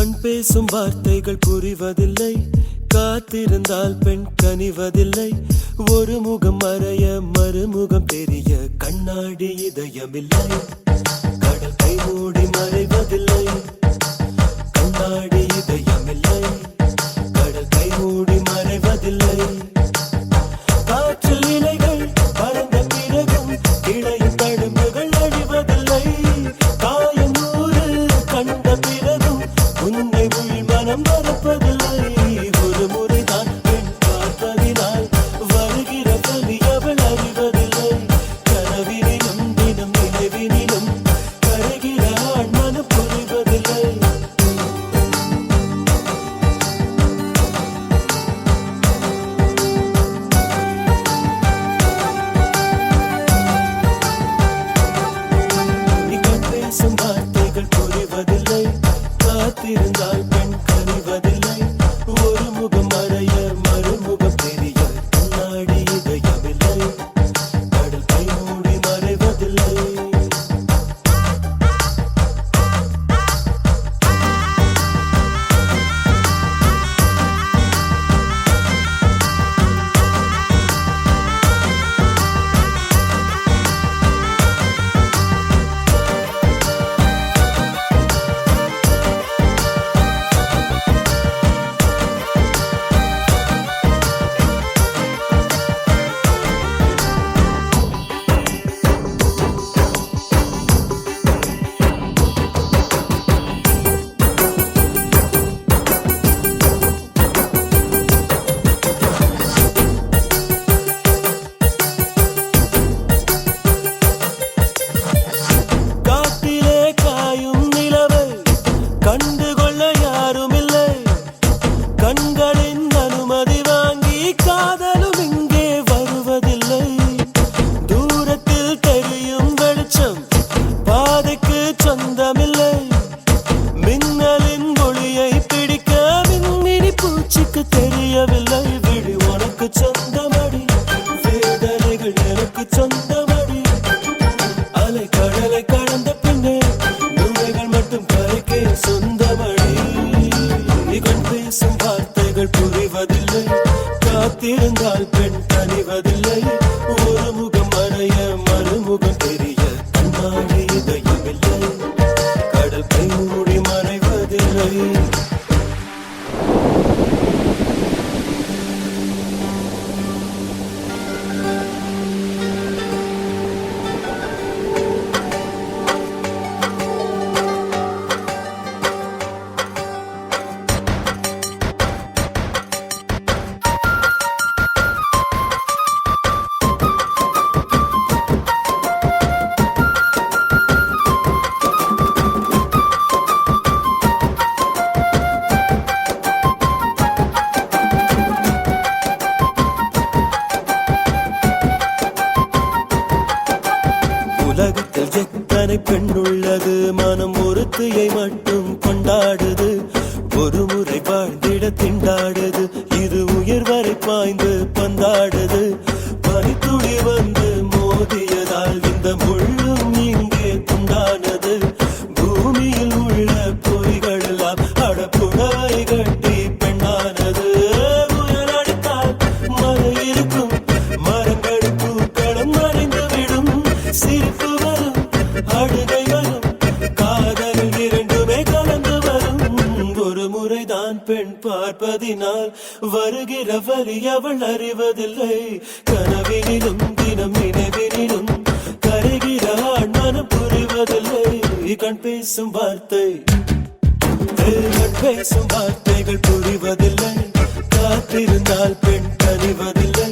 கண் பேசும் வார்த்தைகள் புரிவதில்லை, காத்திருந்தால் பெண் கனிவதில்லை. ஒரு முகம் மறைய மறுமுகம் தெரிய கண்ணாடி இதயமில்லை. கடல் கை மூடி மறைவதில்லை, கண்ணாடி இதயமில்லை. கடல் கை மூடி மறைவதில்லை. காற்றில் இலைகள் பறந்த பிறகும் இடையில் தழும்புகள் அழிவதில்லை. காயம் நூறு கண்ட பிறகும் உன்னை உள் மனம் மறப்பதில்லை. ஒரு முறைதான் பெண் பார்ப்பதினால் வருகிற வலி அவள் அறிவதில்லை. கனவினிலும் தினம் நினைவினிலும் கரைகிற ஆண் மனம் புரிவதில்லை. கண் பேசும் வார்த்தைகள் புரிவதில்லை, காத்திருந்தால் பெண் கனிவதில்லை. ஒரு முகம் மறைய மறுமுகம் தெரிய கண்ணாடி இதயமில்லை. கடல் கை மூடி மறைவதில்லை. காட்டிலே காயும் நிலவை கண்டுகொள்ள யாருமில்லை. கண்களின் அனுமதி வாங்கி காதலும் இங்கே வருவதில்லை. தூரத்தில் தெரியும் வெளிச்சம் பாதைக்கு சொந்தமில்லை. மின்னலின் ஒளியை பிடிக்க மின்மினி பூச்சிக்கு தெரியவில்லை. விழி உனக்கு சொந்தமடி, வேதனைகள் எனக்கு சொந்தமடி. அலை கடலை கடந்த பின்னே நுழைகள் மட்டும் கரைக்கே சொந்தமடி. கண் பேசும் வார்த்தைகள் புரிவதில்லை, காத்திருந்தால் பெண் கனிவதில்லை. ஒரு முகம் மறைய மறுமுகம் தெரிய கண்ணாடி இதயமில்லை. கடல் கை மூடி மறைவதில்லை. உலகத்தில் எத்தனை பெண் உள்ளது, மனம் ஒருத்தியை மட்டும் கொண்டாடுது. ஒரு முறை வாழ்ந்திட திண்டாடுது, இது உயிர் வரை பாய்ந்து பந்தாடுது. பனித்துளி வந்து மோதியதால் இந்த முள்ளும் இங்கே துண்டானது. பூமியில் உள்ள பொய்கள் எல்லாம் அடப்புடவை கட்டி பெண்ணானது. புயல் அடித்தால் மழை இருக்கும், மரங்கள் பூக்களும் மறைந்து விடும். சிரிப்பு வரும், அழுகை வரும், காதலில் இரண்டுமே கலந்து வரும். ஒரு முறைதான் பெண் பார்ப்பதினால் வருகிற வலி அவள் அறிவதில்லை. கனவினிலும் தினம் நினைவினிலும் கரைகிற ஆண் மனம் புரிவதில்லை. கண் பேசும் வார்த்தை, கண் பேசும் வார்த்தைகள் புரிவதில்லை. காத்திருந்தால் பெண் கனிவதில்லை.